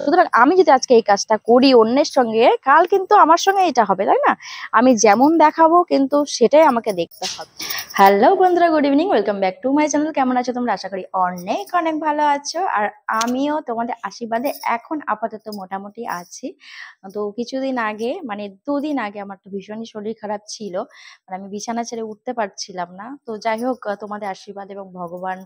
সুতরাং আমি যদি আজকে এই কাজটা করি অন্যের সঙ্গে, কাল কিন্তু আমার সঙ্গে এটা হবে, তাই না? আমি যেমন দেখাবো কিন্তু সেটাই আমাকে দেখতে হবে। হ্যালো বন্ধুরা, good evening, welcome back to my channel. কেমন আছো তোমরা? আশা করি অনেক অনেক ভালো আছো। আর আমিও তোমাদের আশীর্বাদে এখন আপাতত মোটামুটি আছি। তো কিছুদিন আগে, মানে 2 দিন আগে আমার তো ভীষণই শরীর খারাপ ছিল, মানে আমি বিছানা ছেড়ে উঠতে পারছিলাম না। তো যাই হোক, তোমাদের আশীর্বাদ এবং ভগবান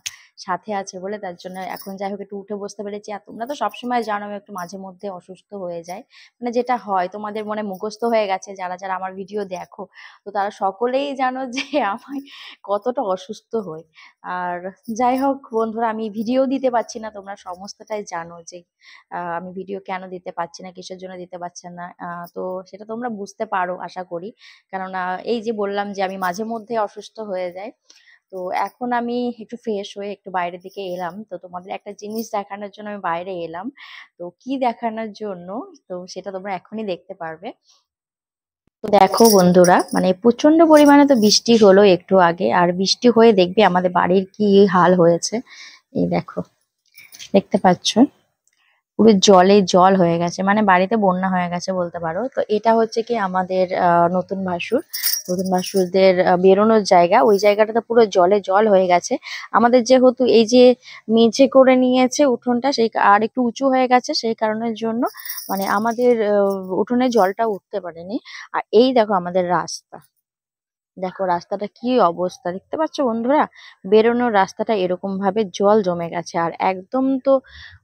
সাথে আছে বলে তার জন্য এখন যাই হোক একটু উঠে বসতে পেরেছি। আর তোমরা তো সবসময় জানো আমি একটু মাঝে মধ্যে অসুস্থ হয়ে যাই, মানে যেটা হয় তোমাদের মনে মুখস্থ হয়ে গেছে যারা যারা আমার ভিডিও দেখো, তো তারা সকলেই জানো যে আমি কতটা অসুস্থ হই। আর যাই হোক বন্ধুরা, আমি ভিডিও দিতে পারছি না, তোমরা সমস্তটাই জানো যে আমি ভিডিও কেন দিতে পারছি না, কিসের জন্য দিতে পারছি না। তো সেটা তোমরা বুঝতে পারো আশা করি, কেননা এই যে বললাম যে আমি মাঝে মধ্যে অসুস্থ হয়ে যাই। তো এখন আমি একটু ফ্রেশ হয়ে একটু বাইরের দিকে এলাম, তো তোমাদের একটা জিনিস দেখানোর জন্য আমি বাইরে এলাম। তো কি দেখানোর জন্য, তো সেটা তোমরা এখনই দেখতে পারবে। তো দেখো বন্ধুরা, মানে প্রচন্ড পরিমাণে তো বৃষ্টি হলো একটু আগে, আর বৃষ্টি হয়ে দেখবে আমাদের বাড়ির কি হাল হয়েছে। এই দেখো, দেখতে পাচ্ছ পুরো জলে জল হয়ে গেছে, মানে বাড়িতে বন্যা হয়ে গেছে বলতে পারো। তো এটা হচ্ছে কি আমাদের নতুন ভাসুর, নতুন ভাসুরদের বেরোনোর জায়গা, ওই জায়গাটাতে পুরো জলে জল হয়ে গেছে। আমাদের যেহেতু এই যে মেঝে করে নিয়েছে উঠোনটা, সেই আর একটু উঁচু হয়ে গেছে, সেই কারণের জন্য মানে আমাদের উঠোনে জলটা উঠতে পারেনি। আর এই দেখো আমাদের রাস্তা, দেখো রাস্তাটা কি অবস্থা, দেখতে পাচ্ছ বন্ধুরা? বেরোনোর রাস্তাটা এরকম ভাবে জল জমে গেছে। আর একদম তো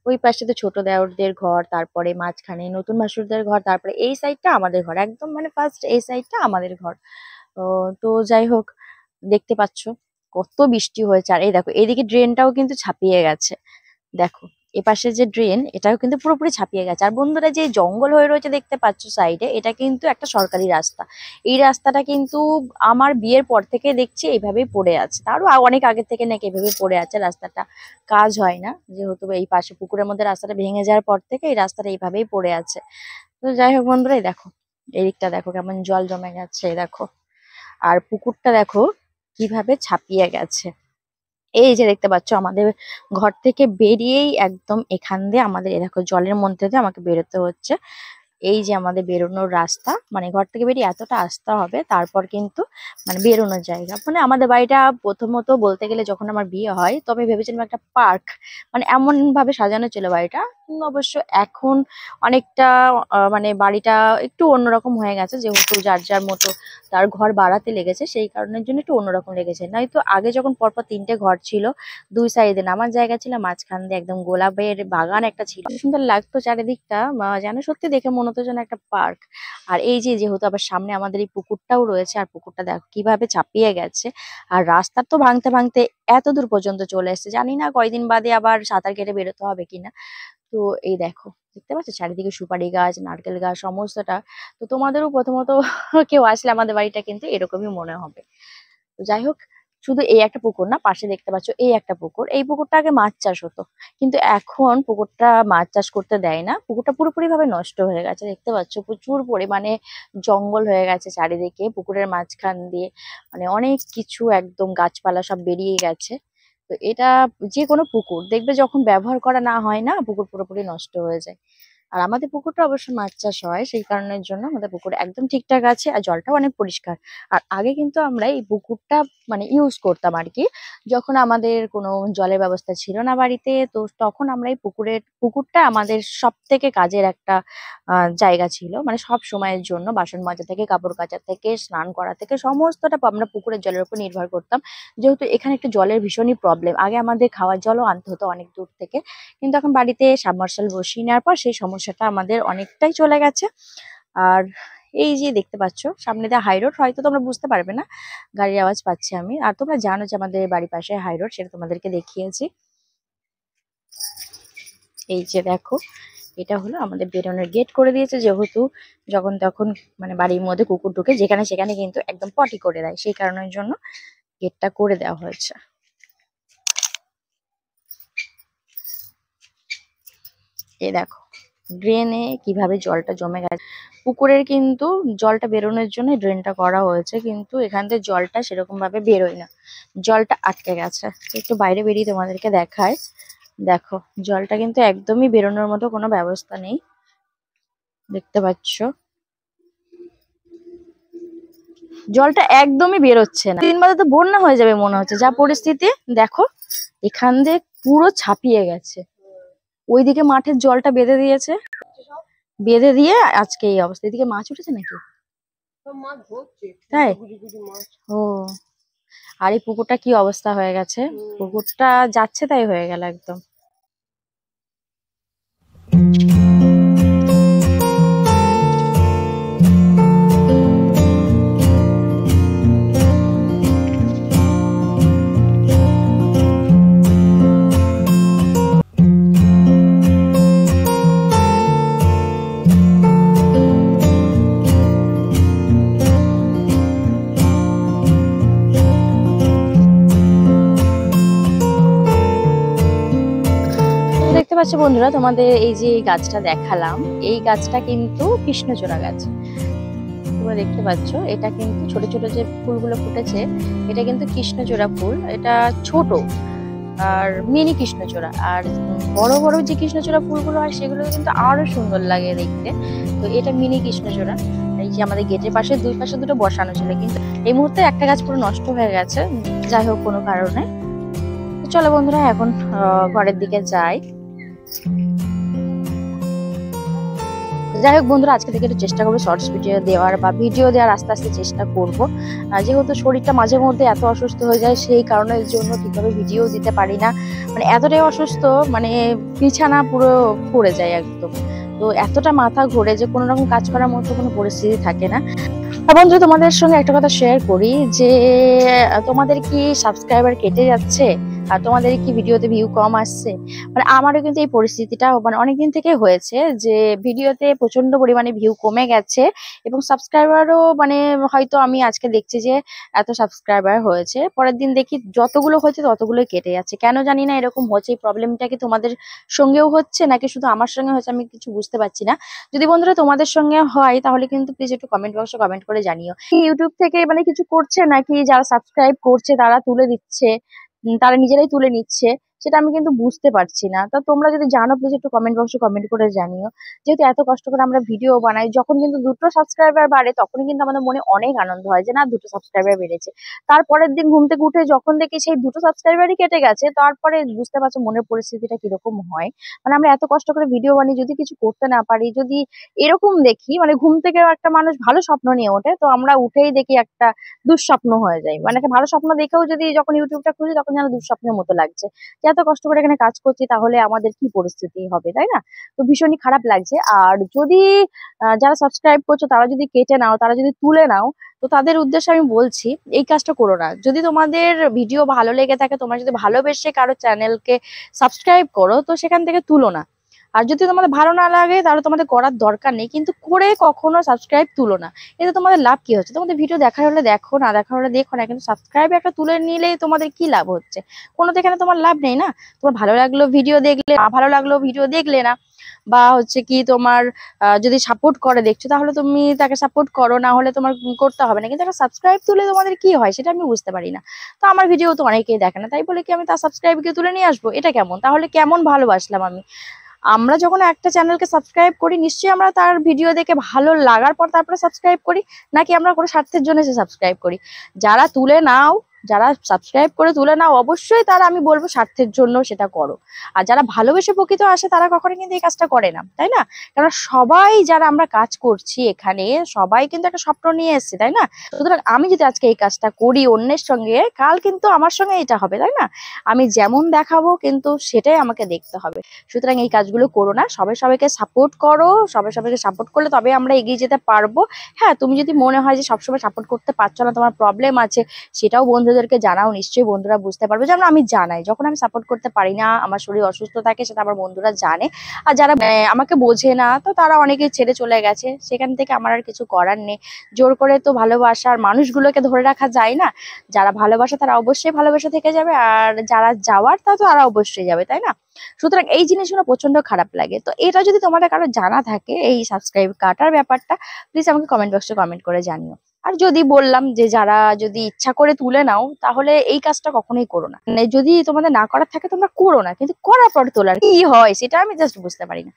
ওই পাশে তো ছোট দেওরদের ঘর, তারপরে মাঝখানে নতুন ভাসুরদের ঘর, তারপরে এই সাইডটা আমাদের ঘর, একদম মানে ফার্স্ট এই সাইডটা আমাদের ঘর। তো যাই হোক, দেখতে পাচ্ছ কত বৃষ্টি হয়েছে। আর এই দেখো এইদিকে ড্রেনটাও কিন্তু ছাপিয়ে গেছে, দেখো এপাশে যে ড্রেন এটাও কিন্তু পুরোপুরি ছাপিয়ে গেছে। আর বন্ধুরা, যে জঙ্গল হয়ে রয়েছে দেখতে পাচ্ছ সাইডে, এটা কিন্তু একটা সরকারি রাস্তা। এই রাস্তাটা কিন্তু আমার বিয়ের পর থেকে দেখছি এইভাবেই পড়ে আছে, তারও অনেক আগে থেকে নাকি এভাবে পড়ে আছে রাস্তাটা, কাজ হয় না যেহেতু। এই পাশে পুকুরের মধ্যে রাস্তাটা ভেঙে যাওয়ার পর থেকে এই রাস্তাটা এইভাবেই পড়ে আছে। তো যাই হোক বন্ধুরা, এই দেখো এদিকটা দেখো কেমন জল জমে গেছে, এই দেখো। আর পুকুরটা দেখো কিভাবে ছাপিয়ে গেছে। এই যে দেখতে পাচ্ছ আমাদের ঘর থেকে বেরিয়েই একদম এখান দিয়ে আমাদের এই দেখো জলের মধ্যে দিয়ে আমাকে বেরোতে হচ্ছে। এই যে আমাদের বেরোনোর রাস্তা, মানে ঘর থেকে বেরিয়ে এতটা আসতে হবে, তারপর কিন্তু মানে বেরোনোর জায়গা। মানে আমাদের বাড়িটা প্রথমত বলতে গেলে যখন আমার বিয়ে হয় তবে ভেবেছিলাম একটা পার্ক, মানে এমন ভাবে সাজানো ছিল বাড়িটা। অবশ্য এখন অনেকটা মানে বাড়িটা একটু অন্যরকম হয়ে গেছে, যেহেতু যার যার মতো তার ঘর বাড়াতে লেগেছে, সেই কারণের জন্য একটু অন্যরকম লেগেছে। নয়তো আগে যখন পরপর 3টে ঘর ছিল, দুই সাইডে নামার জায়গা ছিল, মাঝখান দিয়ে একদম গোলাপের বাগান একটা ছিল, সুন্দর লাগতো চারিদিকটা, যেন সত্যি দেখে মনে হতো যেন একটা পার্ক। আর এই যে যেহেতু আবার সামনে আমাদের এই পুকুরটাও রয়েছে, আর পুকুরটা দেখো কিভাবে চাপিয়ে গেছে। আর রাস্তা তো ভাঙতে ভাঙতে এত দূর পর্যন্ত চলে এসেছে, জানি না কয়দিন বাদে আবার সাঁতার কেটে বেরোতে হবে কিনা। তো এই দেখো, দেখতে পাচ্ছ চারিদিকে সুপারি গাছ, নারকেল গাছ সমস্তটা। তো তোমাদেরও প্রথমত কেউ আসলে আমাদের বাড়িটা কিন্তু এরকমই মনে হবে। তো যাই হোক, শুধু এই একটা পুকুর না, পাশে দেখতে পাচ্ছ এই একটা পুকুর, এই পুকুরটা আগে মাছ চাষ হতো, কিন্তু এখন পুকুরটা মাছ চাষ করতে দেয় না, পুকুরটা পুরোপুরি ভাবে নষ্ট হয়ে গেছে। দেখতে পাচ্ছ প্রচুর পরিমাণে জঙ্গল হয়ে গেছে চারিদিকে, পুকুরের মাঝখান দিয়ে মানে অনেক কিছু একদম গাছপালা সব বেরিয়ে গেছে। তো এটা যে কোনো পুকুর দেখবে যখন ব্যবহার করা না হয় না, পুকুর পুরোপুরি নষ্ট হয়ে যায়। আর আমাদের পুকুরটা অবশ্য মাছ চাষ হয়, সেই কারণের জন্য আমাদের পুকুর একদম ঠিকঠাক আছে, আর জলটাও অনেক পরিষ্কার। আর আগে কিন্তু আমরা এই পুকুরটা মানে ইউজ করতাম আর কি, যখন আমাদের কোনো জলের ব্যবস্থা ছিল না বাড়িতে, তো তখন আমরা এই পুকুরটা আমাদের সব থেকে কাজের একটা জায়গা ছিল, মানে সব সময়ের জন্য বাসন মাজা থেকে কাপড় কাচা থেকে স্নান করা থেকে সমস্তটা আমরা পুকুরের জলের উপর নির্ভর করতাম। যেহেতু এখানে একটু জলের ভীষণই প্রবলেম, আগে আমাদের খাওয়ার জলও আনতে হতো অনেক দূর থেকে, কিন্তু এখন বাড়িতে সাবমার্শাল বসিয়ে নেওয়ার পর সেই সমস্যাটা আমাদের অনেকটাই চলে গেছে। আর এই যে দেখতে পাচ্ছ সামনে দিয়ে হাই রোড, হয়তো তোমরা বুঝতে পারবে না, গাড়ির আওয়াজ পাচ্ছি আমি। আর তোমরা জানো যে আমাদের বাড়ির পাশে হাই রোড, সেটা তোমাদেরকে দেখিয়েছি। এই যে দেখো, এটা হলো আমাদের বেরোনোর গেট করে দিয়েছে, যেহেতু যখন তখন মানে বাড়ির মধ্যে কুকুর ঢুকে যেখানে সেখানে কিন্তু একদম পটি করে দেয়, সেই কারণের জন্য গেটটা করে দেওয়া হয়েছে। এই দেখো ড্রেনে কিভাবে জলটা জমে গেছে, পুকুরের কিন্তু জলটা বেরোনোর জন্য ড্রেনটা করা হয়েছে, কিন্তু এখান থেকে জলটা সেরকম ভাবে বেরোয় না, জলটা আটকে গেছে। একটু বাইরে বেরিয়ে তোমাদেরকে দেখায়। দেখো জলটা কিন্তু একদমই বেরোনোর মতো কোনো ব্যবস্থা নেই, দেখতে পাচ্ছ জলটা একদমই বেরোচ্ছে না। 3 বাদে তো বন্যা হয়ে যাবে মনে হচ্ছে, যা পরিস্থিতি দেখো এখান দিয়ে পুরো ছাপিয়ে গেছে। ওইদিকে মাঠের জলটা বেঁধে দিয়েছে, বেঁধে দিয়ে আজকে এই অবস্থা। এদিকে মাছ উঠেছে নাকি? তাই? ও, আর এই পুকুরটা কি অবস্থা হয়ে গেছে, পুকুরটা যাচ্ছে তাই হয়ে গেল একদম। দেখতে পাচ্ছ বন্ধুরা, তোমাদের এই যে গাছটা দেখালাম, এই গাছটা কিন্তু কৃষ্ণচূড়া গাছ। তোমরা দেখতে পাচ্ছ এটা কিন্তু ছোট ছোট যে ফুলগুলো ফুটেছে, এটা কিন্তু কৃষ্ণচূড়া ফুল। এটা ছোট আর মিনি কৃষ্ণচূড়া। আর বড় বড় যে কৃষ্ণচূড়া ফুলগুলো হয় সেগুলো কিন্তু আরো সুন্দর লাগে দেখতে। তো এটা মিনি কৃষ্ণচূড়া। এই যে আমাদের গেটের পাশে দুই পাশে দুটো বসানো ছিল, কিন্তু এই মুহূর্তে একটা গাছ পুরো নষ্ট হয়ে গেছে, যাই হোক কোনো কারণে। চলো বন্ধুরা এখন ঘরের দিকে যাই। যাই হোক বন্ধুরা, আজকে থেকে একটু চেষ্টা করবো শর্টস ভিডিও দেওয়ার বা ভিডিও দেওয়ার আস্তে আস্তে চেষ্টা করব। যেহেতু শরীরটা মাঝে মধ্যে এত অসুস্থ হয়ে যায়, সেই কারণের জন্য ঠিকভাবে ভিডিও দিতে পারি না। মানে এতটাই অসুস্থ, মানে বিছানা পুরো পড়ে যায় একদম। তো এতটা মাথা ঘোরে যে কোনো রকম কাজ করার মতো কোনো পরিস্থিতি থাকে না। বন্ধু তোমাদের সঙ্গে একটা কথা শেয়ার করি যে তোমাদের কি সাবস্ক্রাইবার কেটে যাচ্ছে আর তোমাদের কি ভিডিওতে ভিউ কম আসছে? মানে আমারও কিন্তু এই পরিস্থিতিটা মানে অনেকদিন থেকে হয়েছে যে ভিডিওতে প্রচন্ড পরিমাণে ভিউ কমে গেছে এবং সাবস্ক্রাইবারও মানে হয়তো আমি আজকে দেখছি যে এত সাবস্ক্রাইবার হয়েছে, পরের দিন দেখি যতগুলো হয়েছে ততগুলোই কেটে যাচ্ছে। কেন জানি না এরকম হচ্ছে। এই প্রবলেমটা কি তোমাদের সঙ্গেও হচ্ছে নাকি শুধু আমার সঙ্গে হচ্ছে, আমি কিছু বুঝতে পারছি না। যদি বন্ধুরা তোমাদের সঙ্গে হয় তাহলে কিন্তু প্লিজ একটু কমেন্ট বক্সে কমেন্ট করে জানিও। ইউটিউব থেকে মানে কিছু করছে নাকি যারা সাবস্ক্রাইব করছে তারা তুলে দিচ্ছে, তারা নিজেরাই তুলে নিচ্ছে, সেটা আমি কিন্তু বুঝতে পারছি না। তো তোমরা যদি জানো প্লিজ একটু কমেন্ট বক্সে কমেন্ট করে জানিও। যেহেতু এত কষ্ট করে আমরা ভিডিও বানাই, যখন কিন্তু 2টো সাবস্ক্রাইবার বাড়ে তখনই কিন্তু আমাদের মনে অনেক আনন্দ হয় যে না 2টো সাবস্ক্রাইবার বেড়েছে। তারপরের দিন ঘুম থেকে উঠে যখন দেখি সেই 2টো সাবস্ক্রাইবারই কেটে গেছে, তারপরে বুঝতে পারছো মনের পরিস্থিতিটা কিরকম হয়। মানে আমরা এত কষ্ট করে ভিডিও বানাই, যদি কিছু করতে না পারি, যদি এরকম দেখি মানে ঘুম থেকে একটা মানুষ ভালো স্বপ্ন নিয়ে ওঠে, তো আমরা উঠেই দেখি একটা দুঃস্বপ্ন হয়ে যায়। মানে একটা ভালো স্বপ্ন দেখেও যদি যখন ইউটিউবটা খুলি তখন যেন দুঃস্বপ্নের মতো লাগছে যে এত কষ্ট করে এখানে কাজ করছি, তাহলে আমাদের কি পরিস্থিতি হবে, তাই না? তো ভীষণই খারাপ লাগছে। আর যদি যারা সাবস্ক্রাইব করছো তারা যদি কেটে নাও, তারা যদি তুলে নাও, তো তাদের উদ্দেশ্যে আমি বলছি এই কাজটা করো না। যদি তোমাদের ভিডিও ভালো লেগে থাকে, তোমরা যদি ভালোবেসে কারো চ্যানেলকে সাবস্ক্রাইব করো, তো সেখান থেকে তুলো না। আর যদি তোমাদের ভালো না লাগে তাহলে তোমাদের করার দরকার নেই, কিন্তু করে কখনো সাবস্ক্রাইব তুলো না। এতে তোমাদের লাভ কি হচ্ছে? তোমাদের ভিডিও দেখার হলে দেখো, না দেখার হলে দেখো না, কিন্তু সাবস্ক্রাইব একটা তুলে নিলেই তোমাদের কি লাভ হচ্ছে? কোনো তো এখানে তোমার লাভ নেই না। তোমার ভালো লাগলো ভিডিও দেখলে, না ভালো লাগলো ভিডিও দেখলে না, বা হচ্ছে কি তোমার যদি সাপোর্ট করে দেখছো তাহলে তুমি তাকে সাপোর্ট করো, না হলে তোমার করতে হবে না। কিন্তু একটা সাবস্ক্রাইব তুলে তোমাদের কি হয় সেটা আমি বুঝতে পারি না। তো আমার ভিডিও তো অনেকেই দেখে না, তাই বলে কি আমি তার সাবস্ক্রাইবকে তুলে নিয়ে আসবো? এটা কেমন? তাহলে কেমন ভালোবাসলাম আমি? আমরা যখন একটা চ্যানেলকে সাবস্ক্রাইব করি, নিশ্চয়ই আমরা তার ভিডিও দেখে ভালো লাগার পর তারপরে সাবস্ক্রাইব করি, নাকি আমরা কোনো স্বার্থের জন্য সে সাবস্ক্রাইব করি? যারা তুলে নাও, যারা সাবস্ক্রাইব করে তুলে নাও, অবশ্যই তারা আমি বলবো স্বার্থের জন্য সেটা করো। আর যারা ভালোবেসে প্রকৃত আসে তারা কখনো কিন্তু এই কাজটা করে না, তাই না? কারণ সবাই যারা আমরা কাজ করছি এখানে, সবাই কিন্তু একটা স্বপ্ন নিয়ে এসেছি, তাই না? সুতরাং আমি যদি আজকে এই কাজটা করি অন্যের সঙ্গে, কাল কিন্তু আমার সঙ্গে এটা হবে, তাই না? আমি যেমন দেখাবো কিন্তু সেটাই আমাকে দেখতে হবে। সুতরাং এই কাজগুলো করো না, সবাই সবাইকে সাপোর্ট করো। সবাই সবাইকে সাপোর্ট করলে তবে আমরা এগিয়ে যেতে পারবো। হ্যাঁ, তুমি যদি মনে হয় যে সবসময় সাপোর্ট করতে পারছো না, তোমার প্রবলেম আছে, সেটাও বন্ধুদেরকে জানাও। নিশ্চয়ই বন্ধুরা বুঝতে পারবে। যেমন আমি জানাই যখন আমি সাপোর্ট করতে পারি না, আমার শরীর অসুস্থ থাকে, সেটা আমার বন্ধুরা জানে। আর যারা আমাকে বোঝে না, তো তারা অনেকেই ছেড়ে চলে গেছে, সেখান থেকে আমার আর কিছু করার নেই। জোর করে তো ভালোবাসার মানুষগুলোকে ধরে রাখা যায় না। যারা ভালোবাসে তারা অবশ্যই ভালোবাসা থেকে যাবে, আর যারা যাওয়ার তা তো তারা অবশ্যই যাবে, তাই না? সুতরাং এই জিনিসগুলো প্রচন্ড খারাপ লাগে। তো এটা যদি তোমাদের কারো জানা থাকে, এই সাবস্ক্রাইব কাটার ব্যাপারটা, প্লিজ আমাকে কমেন্ট বক্সে কমেন্ট করে জানিও। আর যদি বললাম যে যারা যদি ইচ্ছা করে তুলে নাও তাহলে এই কাজটা কখনোই করো না, মানে যদি তোমাদের না করার থাকে তোমরা করো না, কিন্তু করার পর তোলার কি হয় সেটা আমি জাস্ট বুঝতে পারি না।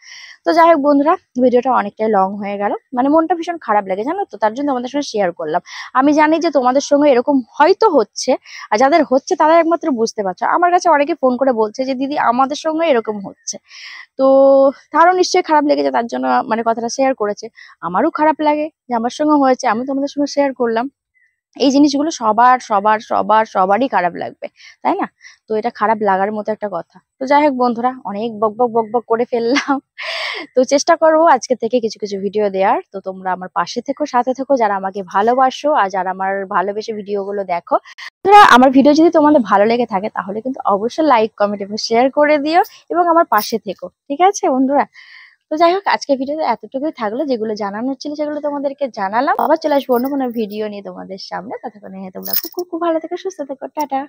তো যাই হোক বন্ধুরা, ভিডিওটা অনেকটাই লং হয়ে গেল, মানে মনটা ভীষণ খারাপ লাগে জানো তো, তার জন্য তোমাদের সঙ্গে শেয়ার করলাম। আমি জানি যে তোমাদের সঙ্গে এরকম হয়তো হচ্ছে, আর যাদের হচ্ছে তারা একমাত্র বুঝতে পারছো। আমার কাছে অনেকে ফোন করে বলছে যে দিদি আমাদের সঙ্গে এরকম হচ্ছে, তো তারও নিশ্চয়ই খারাপ লেগেছে, তার জন্য মানে কথাটা শেয়ার করেছে। আমারও খারাপ লাগে যে আমার সঙ্গে হয়েছে, আমি তোমাদের সঙ্গে শেয়ার করলাম। এই জিনিসগুলো সবার সবার সবার সবারই খারাপ লাগবে, তাই না? তো এটা খারাপ লাগার মতো একটা কথা। তো যাই হোক বন্ধুরা, অনেক বকবক বকবক করে ফেললাম। তো চেষ্টা করবো আজকে থেকে কিছু কিছু ভিডিও দেওয়ার। তো তোমরা আমার পাশে থেকো, সাথে থেকো, যারা আমাকে ভালোবাসো আর যারা আমার ভালোবেসে ভিডিওগুলো দেখো। তোমরা আমার ভিডিও যদি তোমাদের ভালো লেগে থাকে তাহলে কিন্তু অবশ্যই লাইক, কমেন্ট এবং শেয়ার করে দিও এবং আমার পাশে থেকো, ঠিক আছে বন্ধুরা? তো যাই হোক, আজকে ভিডিওতে এতটুকুই থাকলো, যেগুলো জানানোর ছিল সেগুলো তোমাদেরকে জানালাম। আবার চলে আসবো অন্য কোনো ভিডিও নিয়ে তোমাদের সামনে। ততক্ষণে তোমরা খুব খুব খুব ভালো থেকো, সুস্থ থেকো, টাটা।